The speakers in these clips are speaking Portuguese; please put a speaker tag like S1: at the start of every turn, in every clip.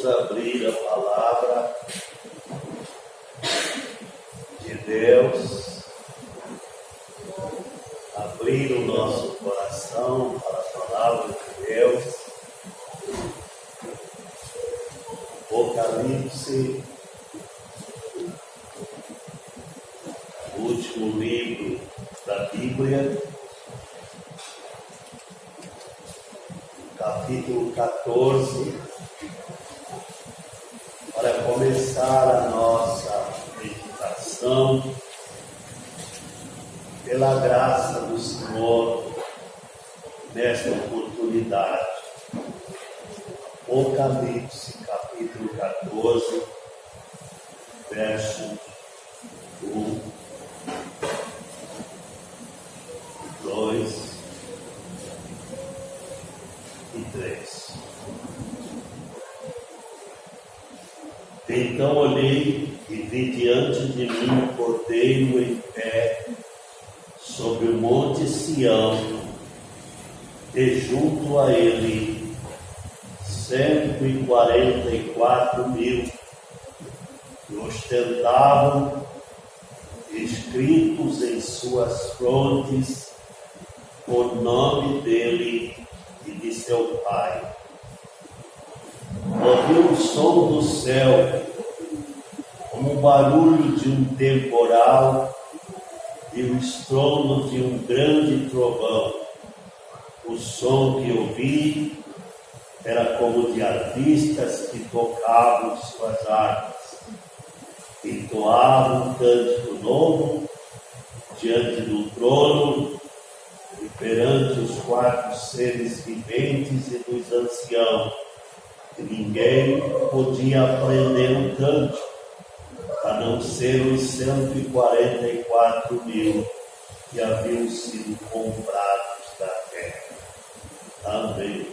S1: vamos abrir a palavra de Deus, abrir o nosso coração para a palavra de Deus. Apocalipse, o último livro da Bíblia, capítulo 14, para começar a nossa meditação, pela graça do Senhor, nesta oportunidade. Apocalipse, capítulo 14, verso 1, 2 e 3. Então olhei e vi diante de mim um cordeiro em pé sobre o monte Sião, e junto a ele 144.000 que ostentavam, escritos em suas frontes, o nome dele e de seu Pai. Ouvi um som do céu, como o barulho de um temporal e o estrondo de um grande trovão. O som que ouvi era como de arpistas que tocavam suas harpas, entoavam um cântico novo diante do trono e perante os 4 seres viventes e dos anciãos, que ninguém podia aprender um cântico, a não ser os 144.000 que haviam sido comprados da terra. Amém.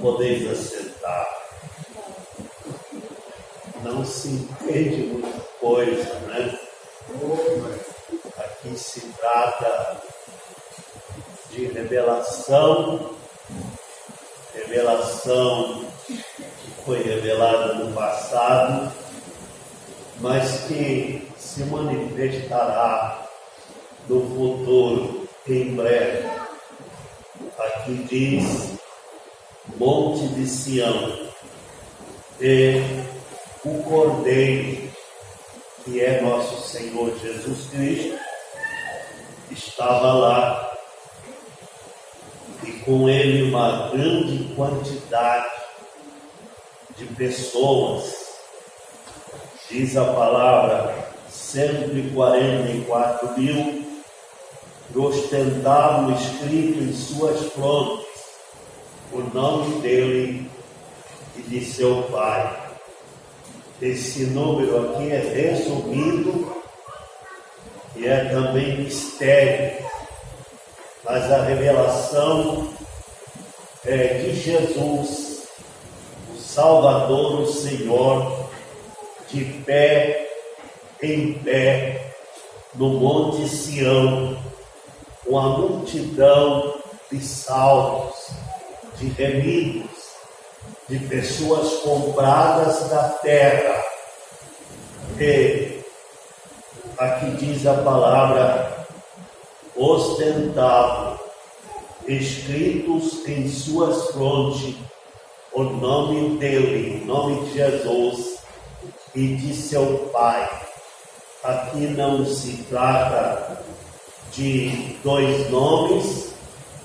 S1: Podeis assentar. Não se entende muita coisa, né? Aqui se trata de revelação que foi revelada no passado, mas que se manifestará no futuro, em breve. Aqui diz Monte de Sião, e o Cordeiro, que é nosso Senhor Jesus Cristo, estava lá, e com ele uma grande quantidade de pessoas, diz a palavra, 144.000, que ostentavam escrito em suas frontes o nome dele e de seu Pai. Esse número aqui é resumido e é também mistério, mas a revelação é de Jesus, o Salvador, o Senhor, de pé, em pé, no Monte Sião, com a multidão de salvos, de remidos, de pessoas compradas da terra. E aqui diz a palavra, ostentavam, escritos em suas frontes, o nome dele, o nome de Jesus e de seu Pai. Aqui não se trata de 2 nomes,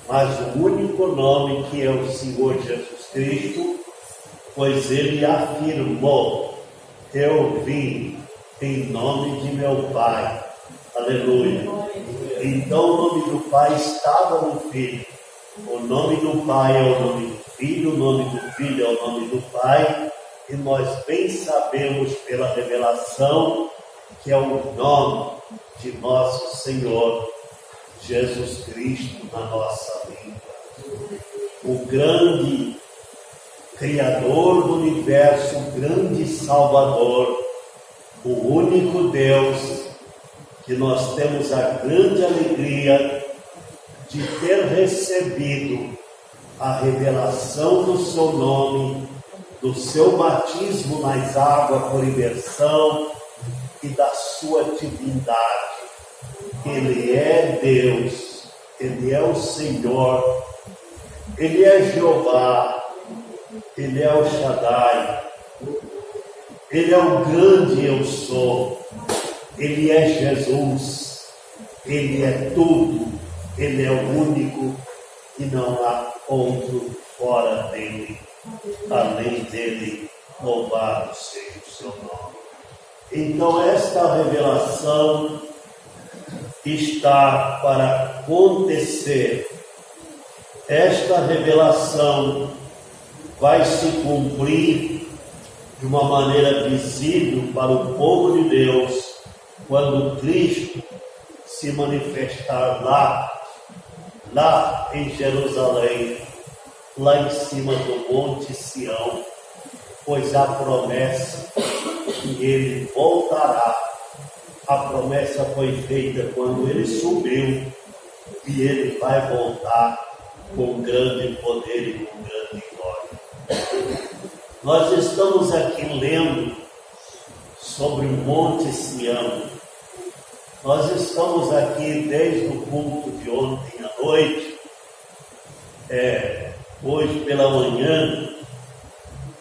S1: mas o único nome, que é o Senhor Jesus Cristo, pois ele afirmou: eu vim em nome de meu Pai. Aleluia. Então o nome do Pai estava no Filho. O nome do Pai é o nome do Filho, o nome do Filho é o nome do Pai, e nós bem sabemos pela revelação que é o nome de nosso Senhor Jesus Cristo na nossa vida. O grande Criador do universo, o grande Salvador, o único Deus, que nós temos a grande alegria de ter recebido a revelação do seu nome do seu batismo nas águas por imersão e da sua divindade. Ele é Deus, Ele é o Senhor, Ele é Jeová, Ele é o Shaddai, Ele é o grande eu sou, Ele é Jesus, Ele é tudo, Ele é o único e não há outro fora dele, além dele, louvado seja o seu nome. Então esta revelação está para acontecer. Esta revelação vai se cumprir de uma maneira visível para o povo de Deus quando Cristo se manifestar lá em Jerusalém, lá em cima do Monte Sião, pois a promessa que ele voltará. A promessa foi feita quando ele subiu e ele vai voltar com grande poder e com grande glória. Nós estamos aqui lendo sobre o Monte Sião. Nós estamos aqui desde o culto de ontem à noite, hoje pela manhã,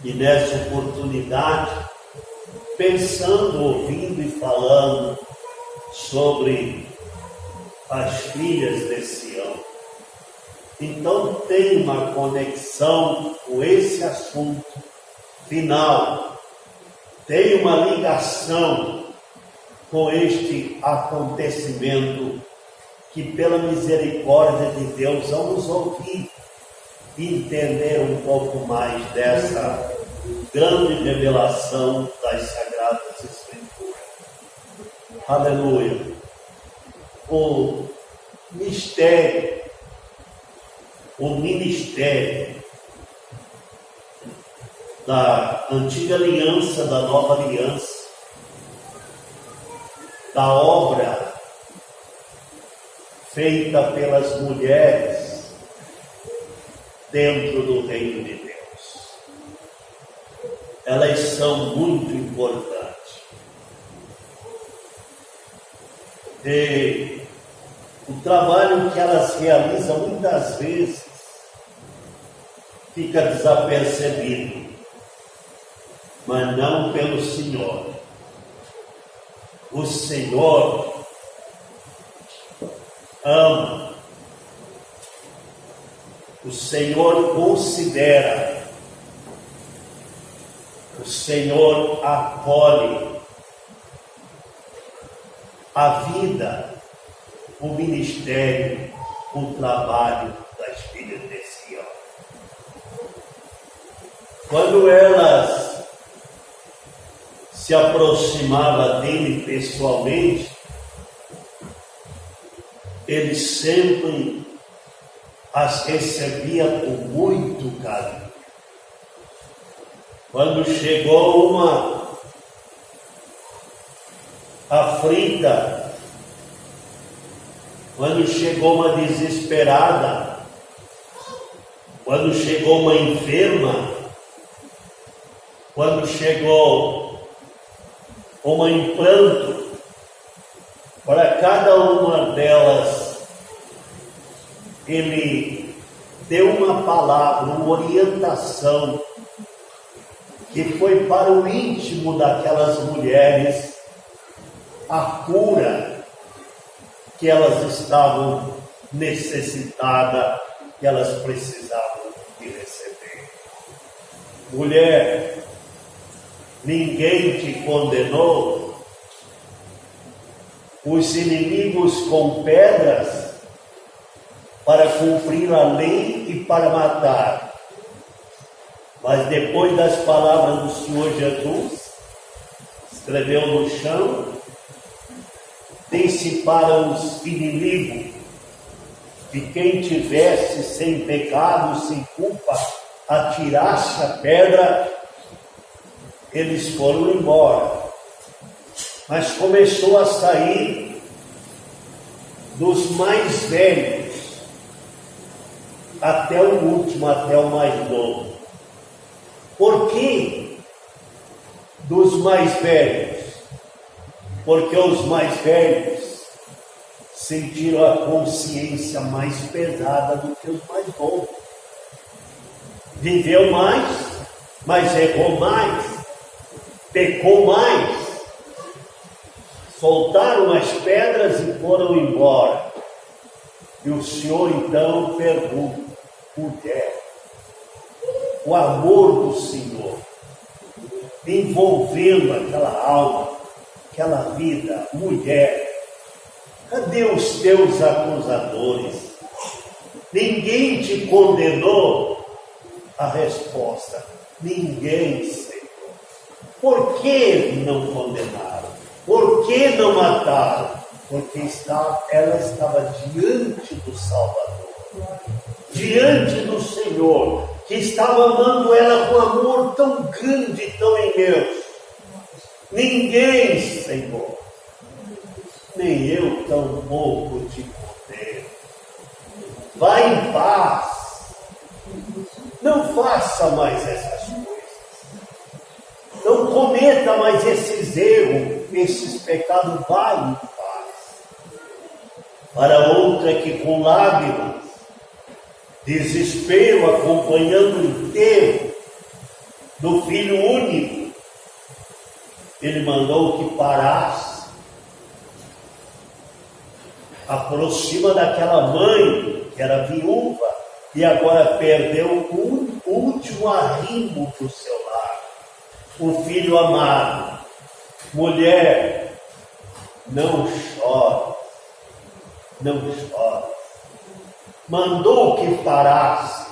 S1: e nessa oportunidade, pensando, ouvindo e falando sobre as filhas de Sião. Então tem uma conexão com esse assunto final, tem uma ligação com este acontecimento que pela misericórdia de Deus vamos ouvir e entender um pouco mais dessa grande revelação das Sagradas Escrituras. Aleluia! O ministério da antiga aliança, da nova aliança, da obra feita pelas mulheres dentro do reino de Deus. Elas são muito importantes. E o trabalho que elas realizam muitas vezes fica desapercebido, mas não pelo Senhor. O Senhor ama, o Senhor considera, o Senhor acolhe a vida, o ministério, o trabalho das filhas de Sião. Quando elas se aproximavam dele pessoalmente, ele sempre as recebia com muito carinho. Quando chegou uma aflita, quando chegou uma desesperada, quando chegou uma enferma, quando chegou uma em pranto, para cada uma delas ele deu uma palavra, uma orientação que foi para o íntimo daquelas mulheres a cura que elas estavam necessitadas, que elas precisavam de receber. Mulher, ninguém te condenou, os inimigos com pedras para cumprir a lei e para matar. Mas depois das palavras do Senhor Jesus, escreveu no chão, disse para os inimigos que quem tivesse sem pecado, sem culpa, atirasse a pedra. Eles foram embora. Mas começou a sair dos mais velhos até o último, até o mais novo. Por que dos mais velhos? Porque os mais velhos sentiram a consciência mais pesada do que os mais novos. Viveu mais, mas errou mais, pecou mais. Soltaram as pedras e foram embora. E o Senhor então pergunta: mulher, o amor do Senhor envolvendo aquela alma, aquela vida, mulher, cadê os teus acusadores? Ninguém te condenou? A resposta: ninguém, Senhor. Por que não condenaram? Por que não mataram? Porque ela estava diante do Salvador, diante do Senhor, que estava amando ela com amor tão grande, tão imenso. Ninguém, Senhor, nem eu tampouco te condeno. Vá em paz. Não faça mais essas coisas. Não cometa mais esses erros, esses pecados. Vá em paz. Para outra que com lágrimas, desespero, acompanhando o enterro do filho único, ele mandou que parasse. Aproxima daquela mãe que era viúva e agora perdeu o último arrimo do seu lar, o filho amado. Mulher, não chore, não chore. Mandou que parasse.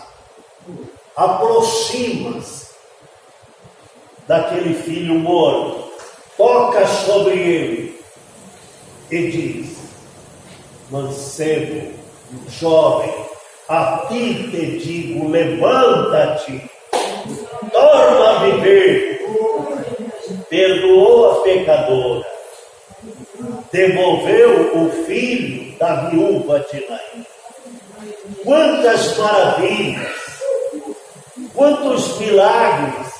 S1: Aproxima-se daquele filho morto, toca sobre ele e diz: mancebo, jovem, a ti te digo, levanta-te, torna a viver. Perdoou a pecadora, devolveu o filho da viúva de Naim. Quantas maravilhas, quantos milagres.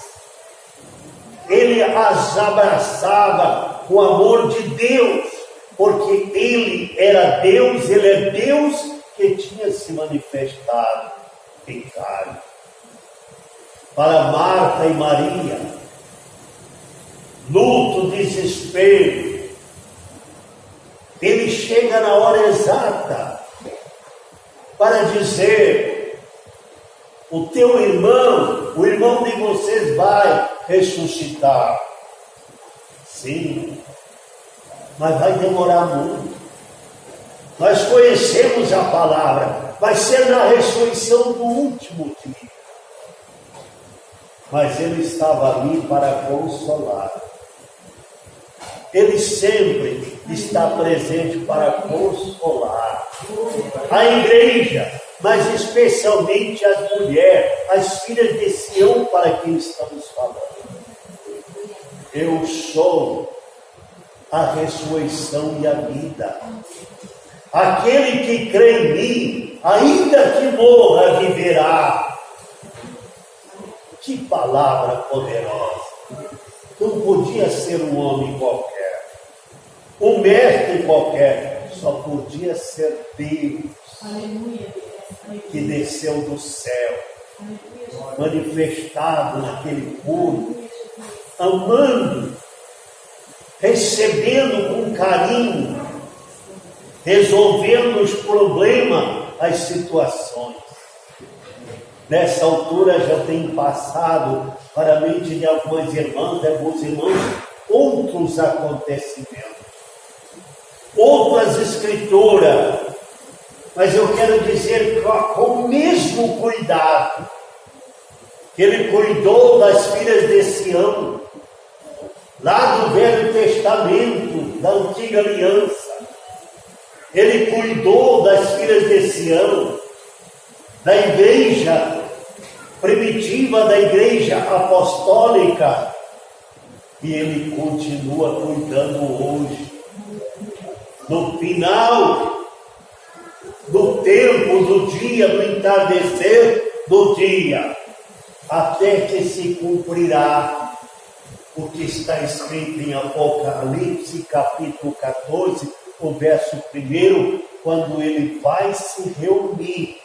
S1: Ele as abraçava com o amor de Deus, porque ele era Deus, ele é Deus que tinha se manifestado em carne. Para Marta e Maria, luto, desespero, ele chega na hora exata para dizer: o teu irmão, o irmão de vocês vai ressuscitar. Sim, mas vai demorar muito. Nós conhecemos a palavra, vai ser na ressurreição do último dia. Mas ele estava ali para consolar. Ele sempre está presente para consolar a igreja, mas especialmente as mulheres, as filhas de Sião, para quem estamos falando. Eu sou a ressurreição e a vida. Aquele que crê em mim, ainda que morra, viverá. Que palavra poderosa! Não podia ser um homem qualquer, um mestre qualquer, só podia ser Deus. Aleluia. Que desceu do céu, manifestado naquele corpo, amando, recebendo com carinho, resolvendo os problemas, as situações. Nessa altura já tem passado para a mente de algumas irmãs, de alguns irmãos, outros acontecimentos, outras escrituras. Mas eu quero dizer com o mesmo cuidado que ele cuidou das filhas de Sião, lá do Velho Testamento, da Antiga Aliança. Ele cuidou das filhas de Sião, da igreja primitiva, da igreja apostólica, e ele continua cuidando hoje. No final do tempo, do dia, do entardecer do dia, até que se cumprirá o que está escrito em Apocalipse, capítulo 14, o verso 1, quando ele vai se reunir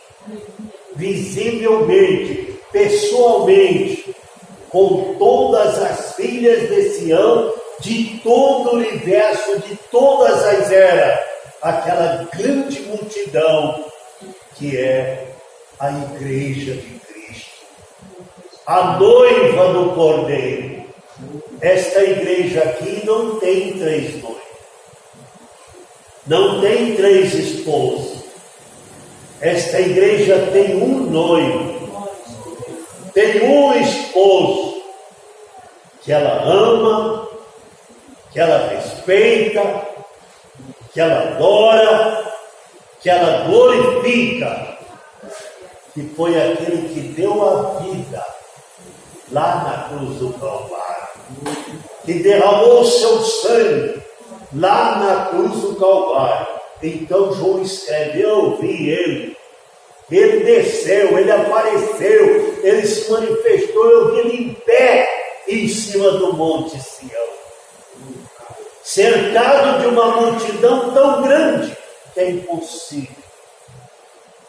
S1: visivelmente, pessoalmente, com todas as filhas de Sião, de todo o universo, de todas as eras, aquela grande multidão que é a igreja de Cristo, a noiva do Cordeiro. Esta igreja aqui não tem 3 noivos, não tem 3 esposos. Esta igreja tem um noivo, tem um esposo que ela ama, que ela respeita, que ela adora, que ela glorifica, que foi aquele que deu a vida lá na cruz do Calvário, que derramou o seu sangue lá na cruz do Calvário. Então João escreve: eu vi ele desceu, ele apareceu, ele se manifestou, eu vi ele em pé em cima do monte Sião, cercado de uma multidão tão grande que é impossível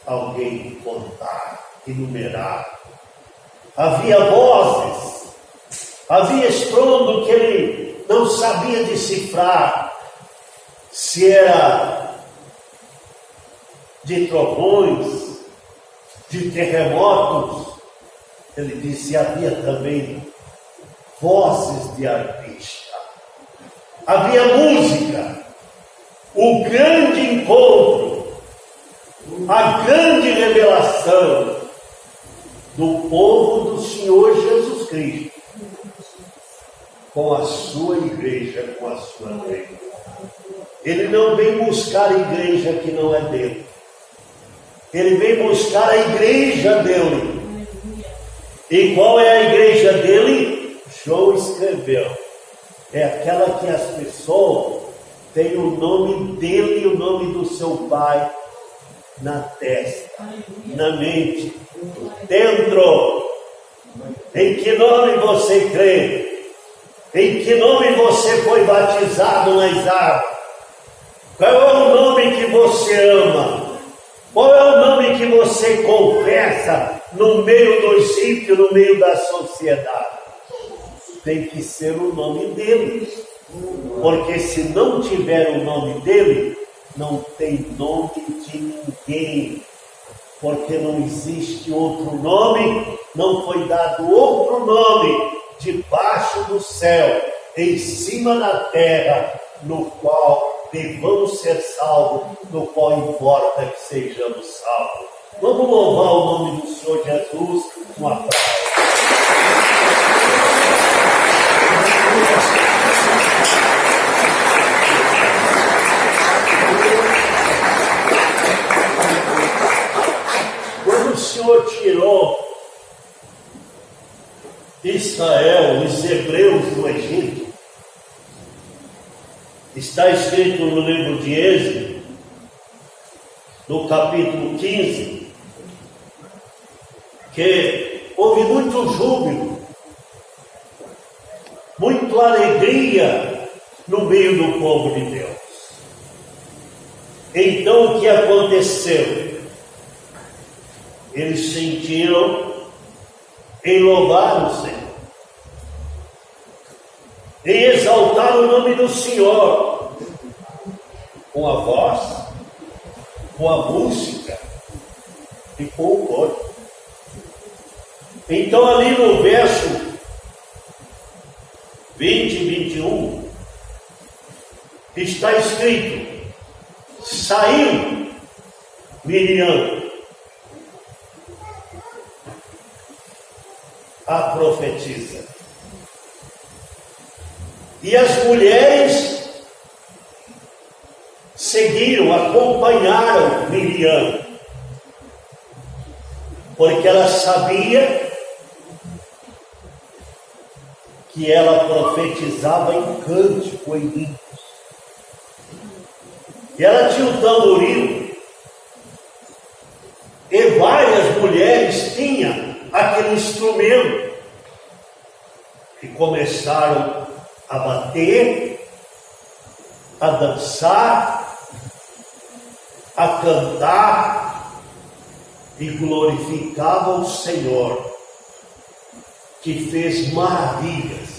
S1: alguém contar, enumerar. Havia vozes, havia estrondo que ele não sabia decifrar, se era de trovões, de terremotos. Ele disse: havia também vozes de arpista, havia música, o grande encontro, a grande revelação do povo do Senhor Jesus Cristo com a sua igreja, com a sua igreja. Ele não vem buscar a igreja que não é dele, ele vem buscar a igreja dele. E qual é a igreja dele? João escreveu: é aquela que as pessoas têm o nome dele e o nome do seu pai na testa, na mente, dentro. Em que nome você crê? Em que nome você foi batizado nas águas? Qual é o nome que você ama? Qual é o nome que você confessa no meio dos ímpios, no meio da sociedade? Tem que ser o nome dele, porque se não tiver o nome dele, não tem nome de ninguém, porque não existe outro nome, não foi dado outro nome debaixo do céu, em cima da terra, no qual devamos ser salvos, no qual importa que sejamos salvos. Vamos louvar o nome do Senhor Jesus com uma aplauso. Quando o Senhor tirou Israel, os hebreus do Egito, está escrito no livro de Êxodo, no capítulo 15, que houve muito júbilo, muita alegria no meio do povo de Deus. Então o que aconteceu? Eles sentiram em louvar o Senhor, em exaltar o nome do Senhor, com a voz, com a música e com o corpo. Então ali no verso 20 e 21, está escrito: saiu Miriam, a profetisa, e as mulheres seguiram, acompanharam Miriam, porque ela sabia que ela profetizava em cântico, em hinos. E ela tinha um tamboril, e várias mulheres tinham aquele instrumento, e começaram a bater, a dançar, a cantar, e glorificavam o Senhor, que fez maravilhas.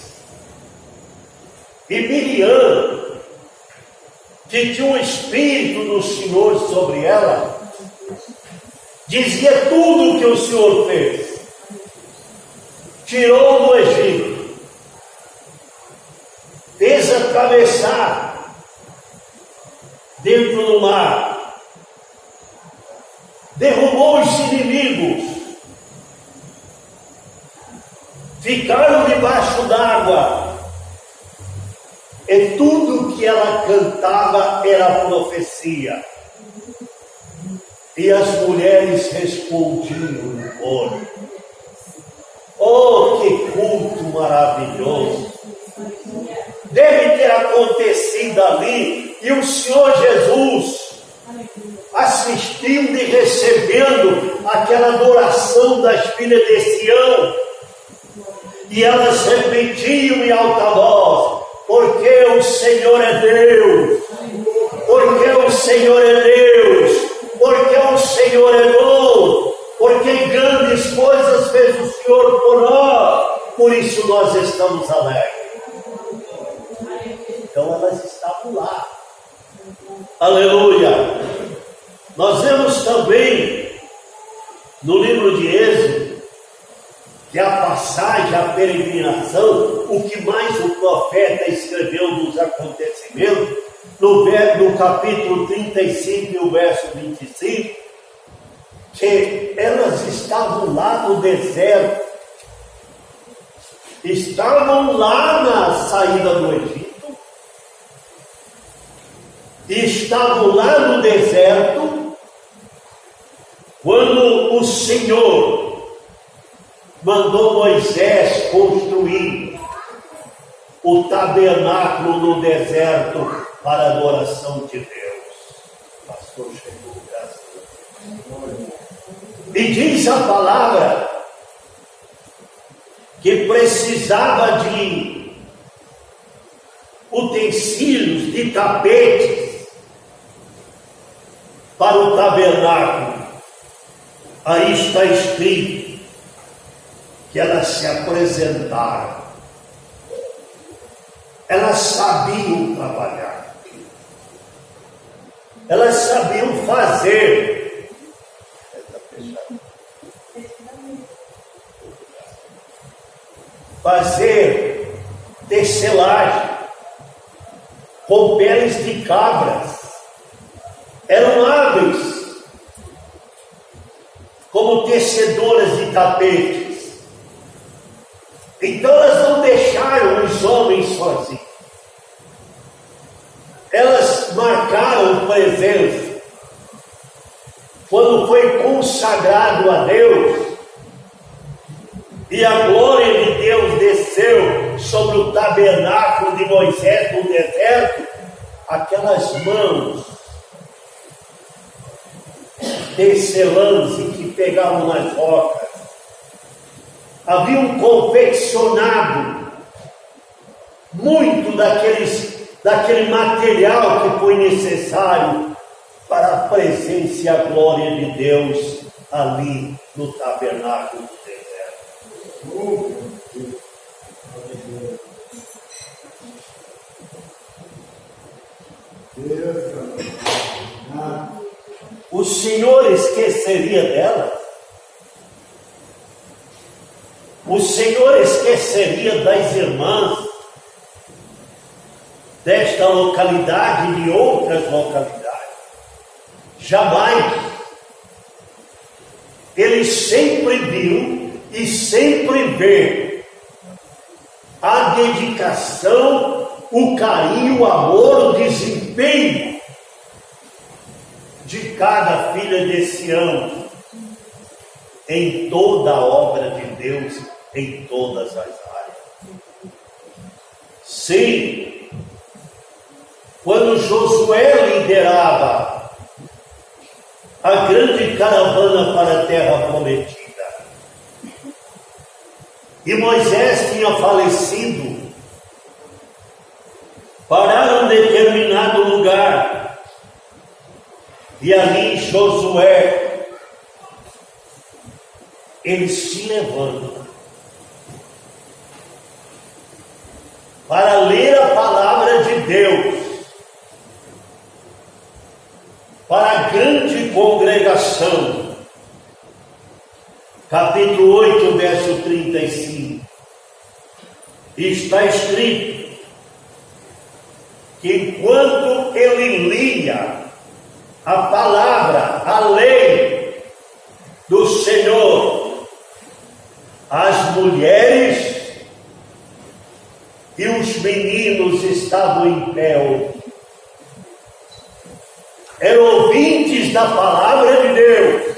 S1: E Miriam, que tinha um Espírito do Senhor sobre ela, dizia tudo o que o Senhor fez. Tirou do Egito, fez atravessar dentro do mar, derrubou os inimigos, ficaram debaixo d'água, e tudo que ela cantava era profecia. E as mulheres respondiam no coro. Oh, que culto maravilhoso! Deve ter acontecido ali, e o Senhor Jesus assistindo e recebendo aquela adoração das filhas de Sião, e elas repetiam em alta voz: porque o Senhor é Deus, porque o Senhor é Deus, porque o Senhor é bom, porque grandes coisas fez o Senhor por nós, por isso nós estamos alegres. Então elas estavam lá. Aleluia! Nós vemos também no livro de Êxodo que a passagem, a peregrinação, o que mais o profeta escreveu dos acontecimentos, no capítulo 35 e o verso 25, que elas estavam lá no deserto, estavam lá na saída do Egito, e estavam lá no deserto, quando o Senhor mandou Moisés construir o tabernáculo no deserto para a adoração de Deus. Pastor chegou, graças a Deus. E diz a palavra que precisava de utensílios, de tapetes para o tabernáculo. Aí está escrito que elas se apresentaram, elas sabiam trabalhar, elas sabiam fazer tecelagem com peles de cabras, eram hábeis como tecedoras de tapetes. Então elas não deixaram os homens sozinhos. Elas marcaram presença. Quando foi consagrado a Deus, e a glória de Deus desceu sobre o tabernáculo de Moisés no deserto, aquelas mãos tecelãs que pegavam nas rocas, haviam confeccionado muito daquele material que foi necessário para a presença e a glória de Deus ali no tabernáculo do deserto. O Senhor esqueceria dela? O Senhor esqueceria das irmãs desta localidade e de outras localidades? Jamais. Ele sempre viu e sempre vê a dedicação, o carinho, o amor, o desempenho de cada filha de Sião em toda a obra de Deus, em todas as áreas. Sim, quando Josué liderava a grande caravana para a terra prometida, e Moisés tinha falecido, pararam um determinado lugar, e ali Josué, ele se levanta para ler a palavra de Deus para a grande congregação. Capítulo 8, verso 35. Está escrito que enquanto ele lia a palavra, a lei do Senhor, as mulheres e os meninos estavam em pé, eram ouvintes da palavra de Deus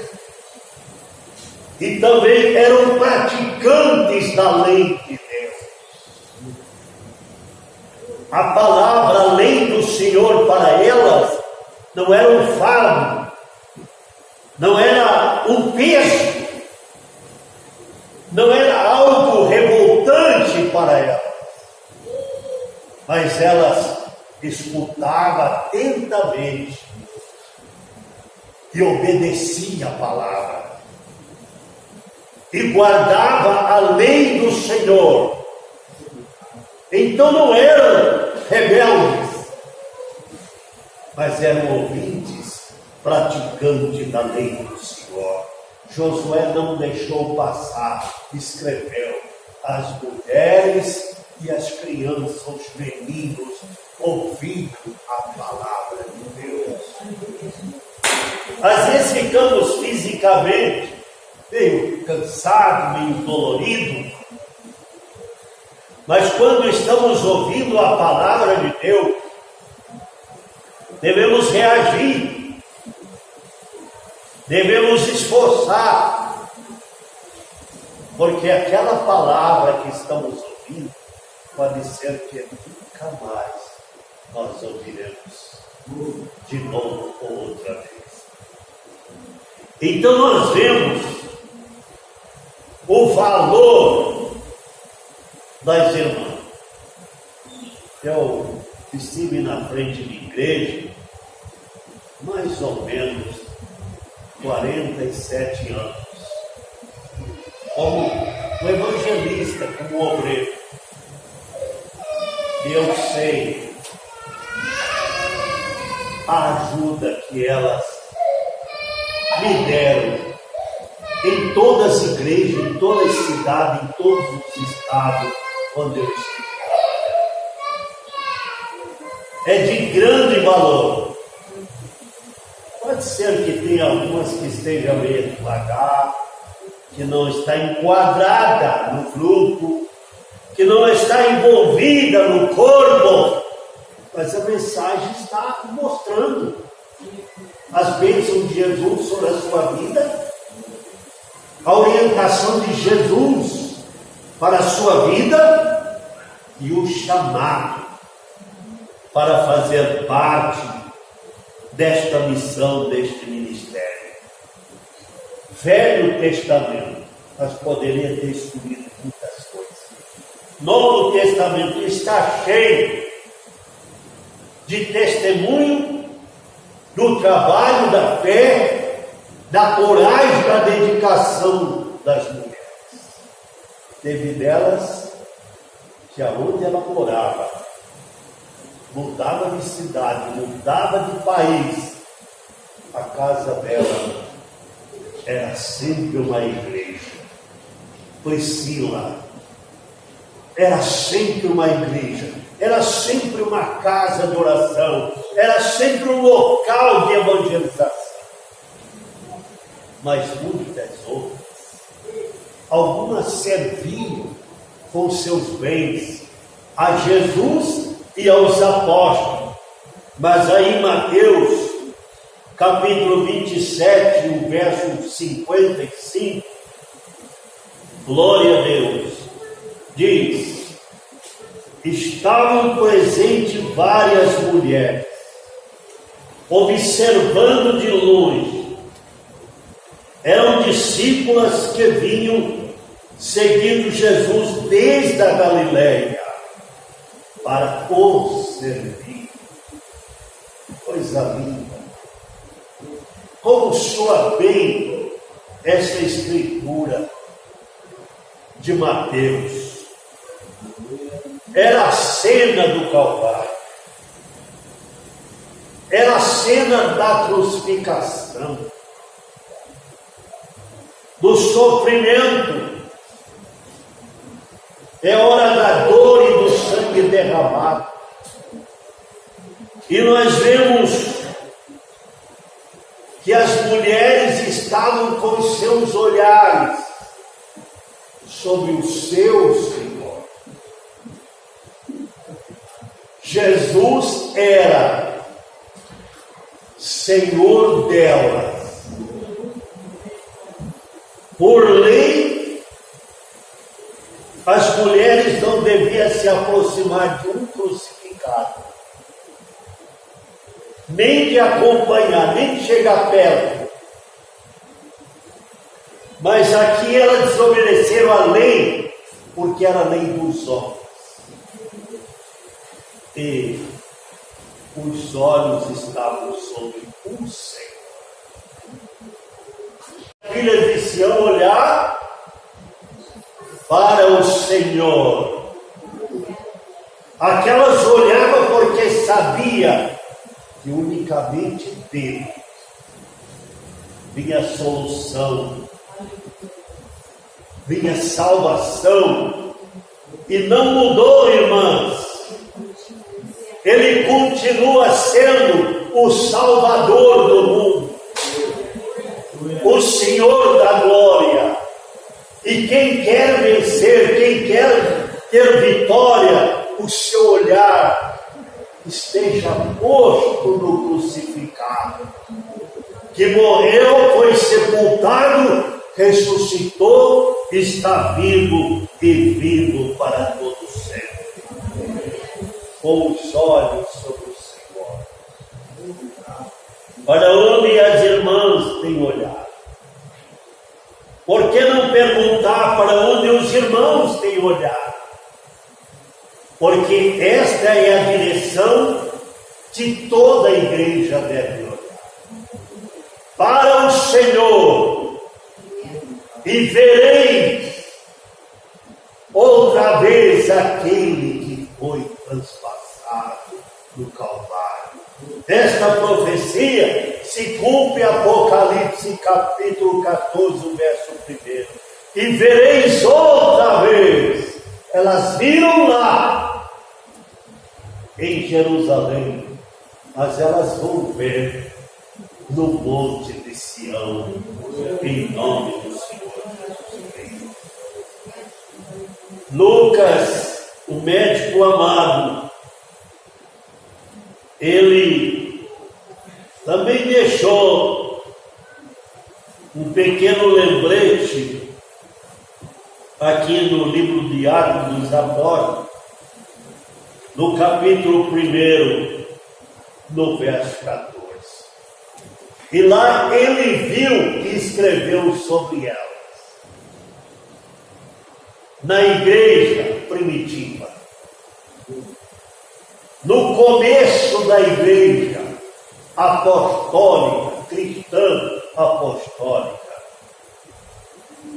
S1: e também eram praticantes da lei de Deus. A palavra, a lei do Senhor para elas não era um fardo, não era um peso, não era algo revoltante para elas, mas elas escutavam atentamente e obedeciam a palavra e guardavam a lei do Senhor. Então não eram rebeldes, mas eram ouvintes, praticantes da lei do Senhor. Josué não deixou passar, escreveu: as mulheres e as crianças, os meninos, ouvindo a palavra de Deus. Às vezes ficamos fisicamente meio cansados, meio doloridos, mas quando estamos ouvindo a palavra de Deus, devemos reagir, devemos esforçar, porque aquela palavra que estamos ouvindo pode ser que nunca mais nós ouviremos de novo ou outra vez. Então nós vemos o valor das irmãs. Eu estive na frente de igreja mais ou menos 47 anos, como um evangelista, como obreiro. E eu sei a ajuda que elas me deram em todas as igrejas, em todas as cidades, em todos os estados onde eu estive trabalhando. É de grande valor. Pode ser que tenha algumas que estejam meio devagar, que não está enquadrada no grupo, que não está envolvida no corpo, mas a mensagem está mostrando as bênçãos de Jesus sobre a sua vida, a orientação de Jesus para a sua vida e o chamado para fazer parte desta missão, deste ministério. Velho Testamento, nós poderíamos ter estudiado muitas coisas. Novo Testamento está cheio de testemunho do trabalho, da fé, da coragem, da dedicação das mulheres. Teve delas que aonde ela morava, mudava de cidade, mudava de país, a casa dela era sempre uma igreja. Priscila era sempre uma igreja, era sempre uma casa de oração, era sempre um local de evangelização. Mas muitas outras, algumas serviam com seus bens a Jesus e aos apóstolos. Mas aí em Mateus, capítulo 27, o verso 55, glória a Deus, diz: estavam presentes várias mulheres, observando de longe. Eram discípulas que vinham seguindo Jesus desde a Galileia para o servir. Coisa linda! Como soa bem essa escritura de Mateus. Era a cena do Calvário. Era a cena da crucificação, do sofrimento. É hora da dor e do sangue derramado. E nós vemos que as mulheres estavam com seus olhares sobre o seu Senhor. Jesus era Senhor delas. Por lei, as mulheres não deviam se aproximar de um crucificado, nem de acompanhar, nem de chegar perto. Mas aqui elas desobedeceram a lei, porque era a lei dos homens. E os olhos estavam sobre o Senhor. Filhas de Sião olhar para o Senhor. Aquelas olhavam porque sabia que unicamente dele vinha solução, vinha salvação. E não mudou, irmãs. Ele continua sendo o Salvador do mundo, o Senhor da glória. E quem quer vencer, quem quer ter vitória, o seu olhar esteja posto no crucificado, que morreu, foi sepultado, ressuscitou, está vivo e vivo para todo sempre. Com os olhos sobre o Senhor. Para onde as irmãs têm olhado? Por que não perguntar para onde os irmãos têm olhado? Porque esta é a direção que toda a igreja deve olhar. Para o Senhor, e vereis outra vez aquele que foi transpassado no Calvário. Esta profecia se cumpre em Apocalipse capítulo 14, verso 1. E vereis outra vez. Elas viram lá em Jerusalém, mas elas vão ver no monte de Sião, em nome do Senhor Jesus Cristo. Lucas, o médico amado, ele também deixou um pequeno lembrete aqui no livro de Atos dos Apóstolos, no capítulo 1, no verso 14. E lá ele viu e escreveu sobre elas. Na igreja primitiva, no começo da igreja apostólica, cristã apostólica,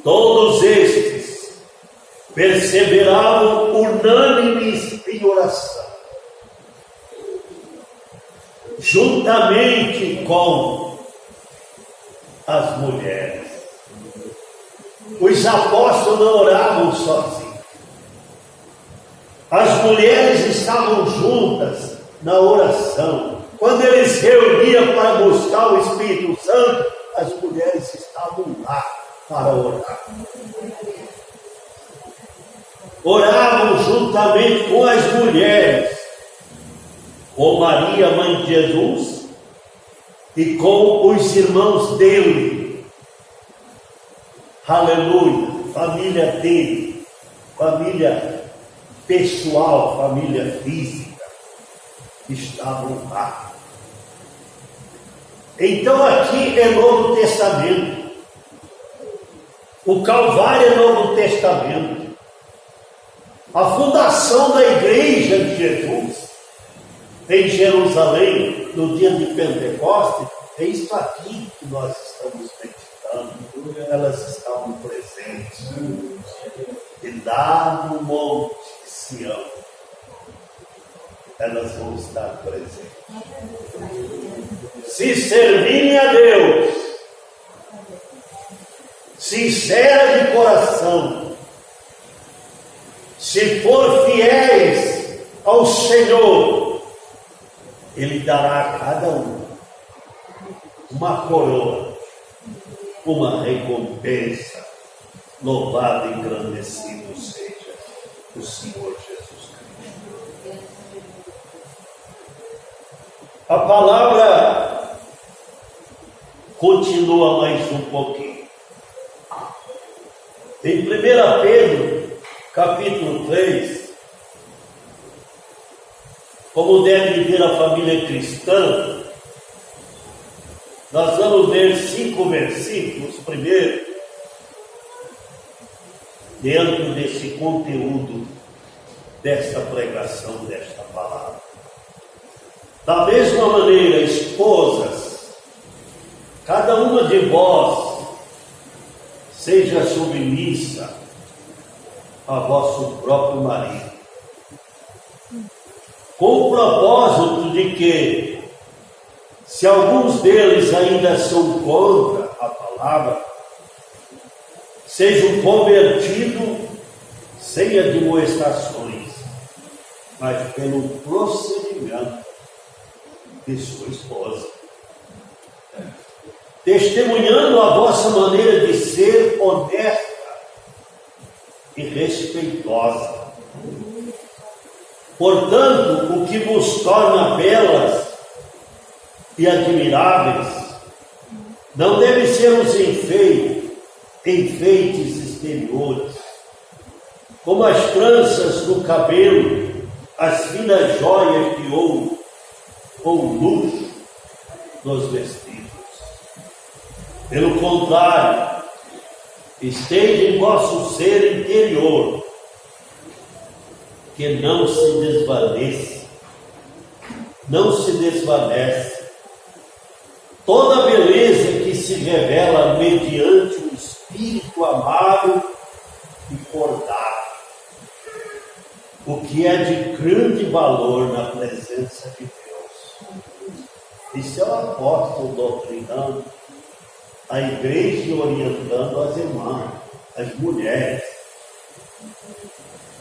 S1: todos estes perseveravam unânimes em oração, juntamente com as mulheres. Os apóstolos não oravam sozinhos. As mulheres estavam juntas na oração. Quando eles se reuniam para buscar o Espírito Santo, as mulheres estavam lá para orar. Oravam juntamente com as mulheres, com Maria, mãe de Jesus, e com os irmãos dele. Aleluia, família dele, família pessoal, família física, estavam lá. Então aqui é Novo Testamento. O Calvário é Novo Testamento. A fundação da igreja de Jesus em Jerusalém, no dia de Pentecostes, é isso aqui que nós estamos meditando. Elas estavam presentes. E lá no Monte Sião, elas vão estar presentes. Se servirem a Deus, sincera de coração, se for fiéis ao Senhor, Ele dará a cada um uma coroa, uma recompensa. Louvado e engrandecido seja o Senhor Jesus Cristo. A palavra continua mais um pouquinho. Em 1 Pedro, capítulo 3, como deve ver a família cristã, nós vamos ver 5 versículos primeiro, dentro desse conteúdo, desta pregação, desta palavra. Da mesma maneira, esposas, cada uma de vós seja submissa a vosso próprio marido, com o propósito de que, se alguns deles ainda são contra a palavra, sejam convertidos sem admoestações, mas pelo procedimento de sua esposa, testemunhando a vossa maneira de ser honesta e respeitosa. Portanto, o que vos torna belas e admiráveis não deve ser os enfeites exteriores, como as tranças do cabelo, as finas joias de ouro, ou luxo nos vestidos. Pelo contrário, esteja em vosso ser interior, que não se desvanece, toda a beleza que se revela mediante um espírito amável e cordável, o que é de grande valor na presença de Deus. Isso é o apóstolo doutrinando a igreja e orientando as irmãs, as mulheres.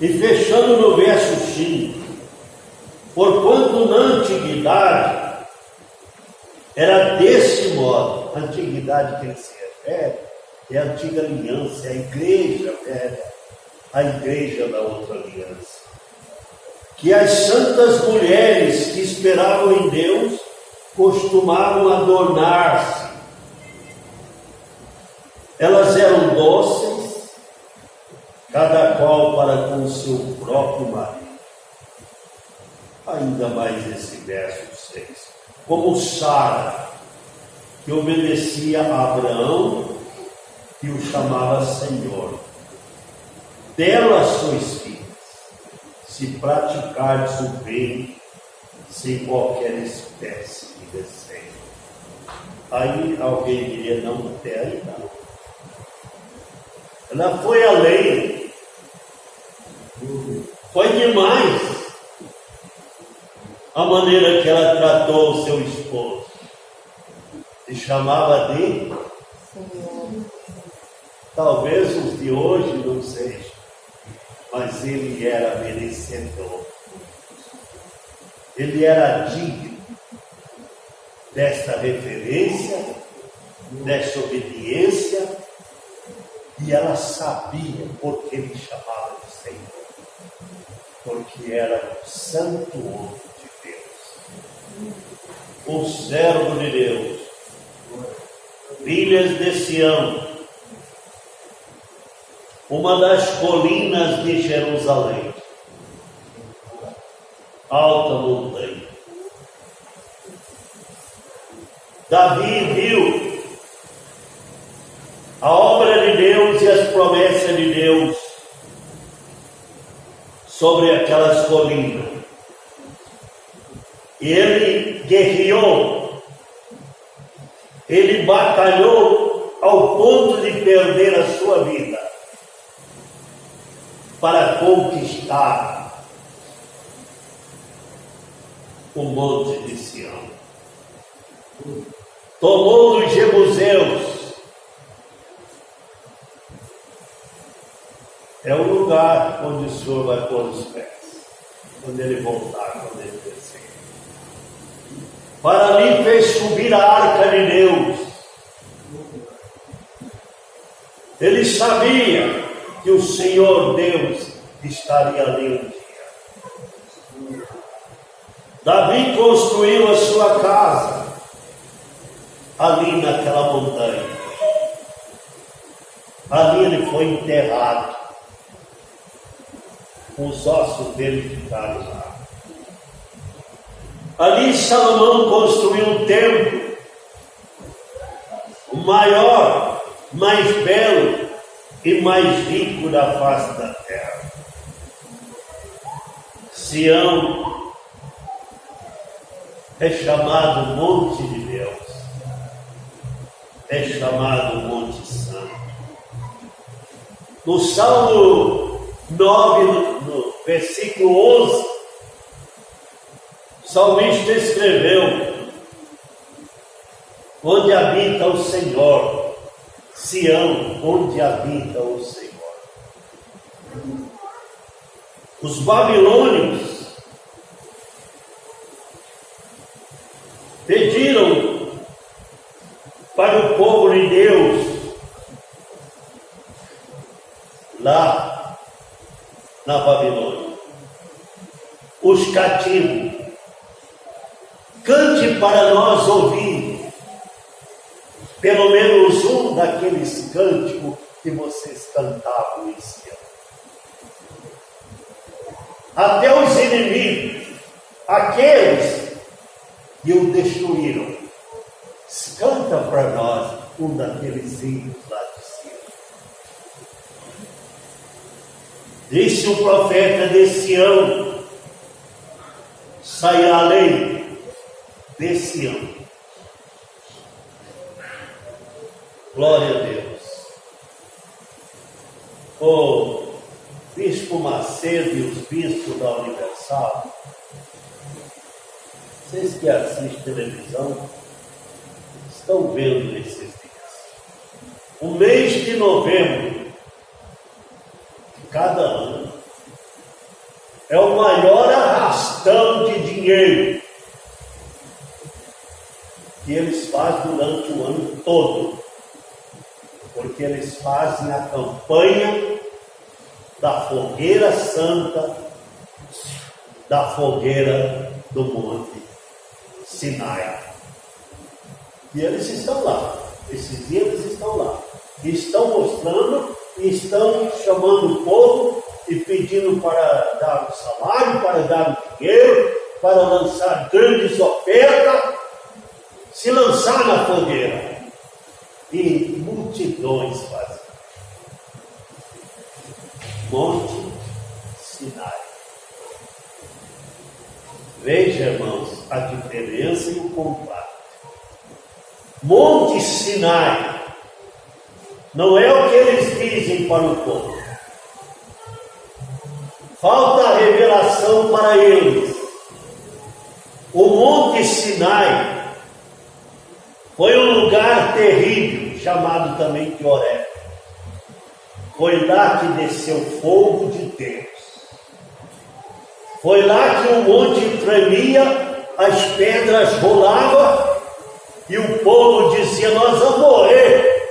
S1: E fechando no verso 5, porquanto na antiguidade era desse modo. A antiguidade que ele se refere é a antiga aliança, é a igreja velha, a igreja da outra aliança. Que as santas mulheres que esperavam em Deus costumavam adornar-se. Elas eram dóceis, cada qual para com o seu próprio marido. Ainda mais esse verso 6. Como Sara, que obedecia a Abraão e o chamava Senhor. Delas sois filhos, se praticardes o bem, sem qualquer espécie de desejo. Aí alguém diria, não, até aí não. Ela foi além. Foi demais a maneira que ela tratou o seu esposo. Se chamava de Senhor. Talvez os de hoje não sejam, mas ele era merecedor. Ele era digno desta referência, desta obediência, e ela sabia por que ele chamava de Senhor, porque era o santo homem de Deus, o servo de Deus. Filhas de Sião, uma das colinas de Jerusalém, alta montanha. Davi viu a obra de Deus Deus e as promessas de Deus sobre aquelas colinas. Ele guerreou, ele batalhou ao ponto de perder a sua vida para conquistar o monte de Sião. Tomou dos jebuseus. É o lugar onde o Senhor vai pôr os pés, quando ele voltar, quando ele descer. Para ali fez subir a arca de Deus. Ele sabia que o Senhor Deus estaria ali um dia. Davi construiu a sua casa ali naquela montanha. Ali ele foi enterrado. Os ossos dele ficaram lá. Ali Salomão construiu um templo, o maior, mais belo e mais rico da face da terra. Sião é chamado Monte de Deus, é chamado Monte Santo. No Salmo 9, no versículo 11, o salmista escreveu: onde habita o Senhor, Sião, onde habita o Senhor. Os babilônios pediram para o povo de Deus lá na Babilônia, os cativos: cante para nós ouvir pelo menos um daqueles cânticos que vocês cantavam em Sião. Até os inimigos, aqueles que o destruíram, canta para nós um daqueles hinos lá de Sião. Disse o profeta de Sião: sairá a lei de Sião. Glória a Deus. O Bispo Macedo e os bispos da Universal, vocês que assistem televisão, estão vendo esses dias. O mês de novembro de cada ano é o maior arrastão de dinheiro que eles fazem durante o ano todo, porque eles fazem a campanha da fogueira santa, da fogueira do Monte Sinai. E eles estão lá, esses dias eles estão lá, estão mostrando, estão chamando o povo e pedindo para dar o salário, para dar o dinheiro, para lançar grandes ofertas, se lançar na fogueira. E multidões fazem. Monte Sinai. Veja, irmãos, a diferença e o contraste. Monte Sinai não é o que eles dizem para o povo. Falta a revelação para eles. O Monte Sinai foi um lugar terrível, chamado também de Horeb. Foi lá que desceu o fogo de Deus. Foi lá que o monte tremia, as pedras rolavam e o povo dizia: nós vamos morrer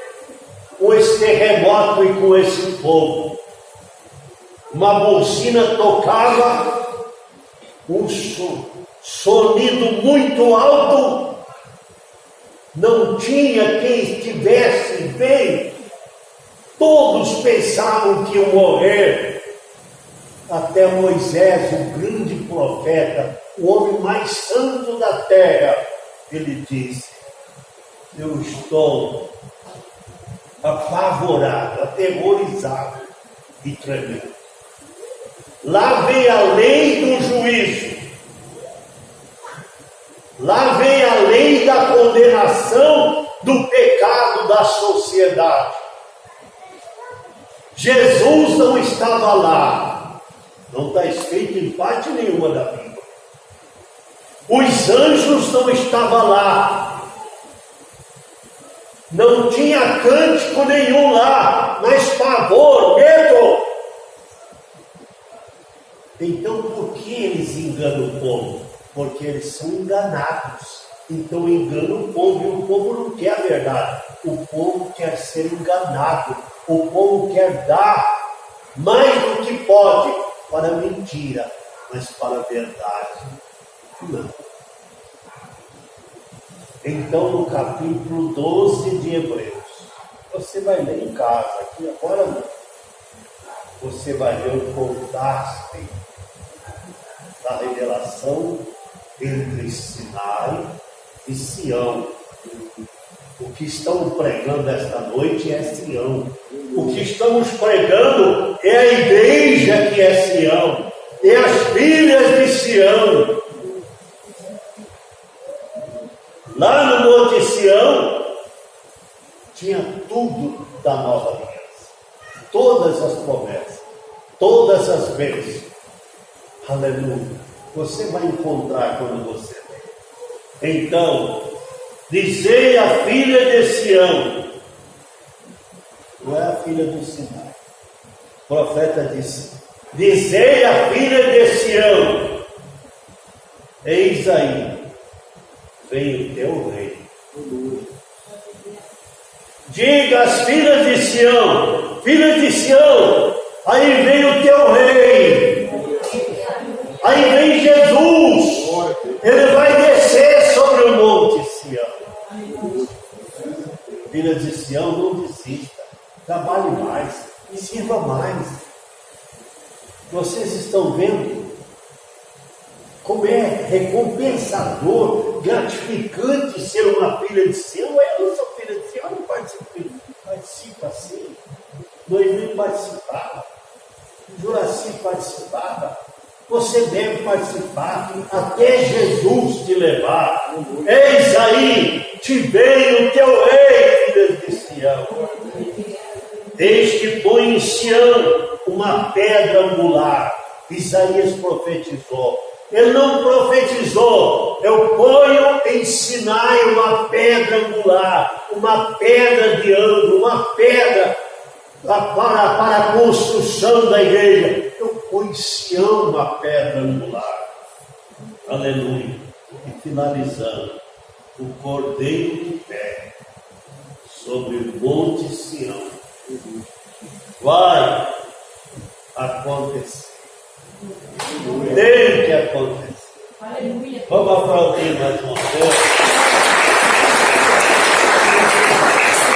S1: com esse terremoto e com esse fogo. Uma buzina tocava, um sonido muito alto. Não tinha quem estivesse bem. Todos pensavam que iam morrer. Até Moisés, o grande profeta, o homem mais santo da terra, ele disse: eu estou apavorado, aterrorizado e tremendo. Lá vem a lei do juízo. Lá vem a lei da condenação do pecado da sociedade. Jesus não estava lá. Não está escrito em parte nenhuma da Bíblia. Os anjos não estavam lá. Não tinha cântico nenhum lá, mas pavor, medo. Então por que eles enganam o povo? Porque eles são enganados. Então enganam o povo, e o povo não quer a verdade. O povo quer ser enganado. O povo quer dar mais do que pode para a mentira, mas para a verdade não. Então no capítulo 12 de Hebreus, você vai ler em casa, aqui agora não. Você vai ler o contraste da revelação entre Sinai e Sião. O que estamos pregando esta noite é Sião. O que estamos pregando é a igreja que é Sião, é as filhas de Sião. Lá no Monte Sião tinha tudo da nova aliança, todas as promessas, todas as bênçãos. Aleluia. Você vai encontrar quando você ler. Então, dizei a filha de Sião, não é a filha do Sinai. O profeta disse: dizei a filha de Sião, eis aí, vem o teu rei. Diga às filhas de Sião, filhas de Sião, aí vem o teu rei. Aí vem Jesus. Ele vai descer sobre o monte Sião. Filhas de Sião, não desista. Trabalhe mais, sirva mais. Vocês estão vendo como é recompensador, gratificante ser uma filha de Sião? Eu não sou filha de Sião, eu não participo assim. Noemi participava, Juraci participava. Você deve participar até Jesus te levar. Eis aí, te veio o teu rei, filhas de Sião. Eis que põe em Sião uma pedra angular. Isaías profetizou. Ele não profetizou: eu ponho em Sinai uma pedra angular, uma pedra de ângulo, uma pedra para a construção da igreja. Eu ponho em Sião uma pedra angular. Aleluia. E finalizando, o cordeiro de pé sobre o monte Sião vai acontecer. Tem que acontecer. Vamos aplaudir mais uma vez.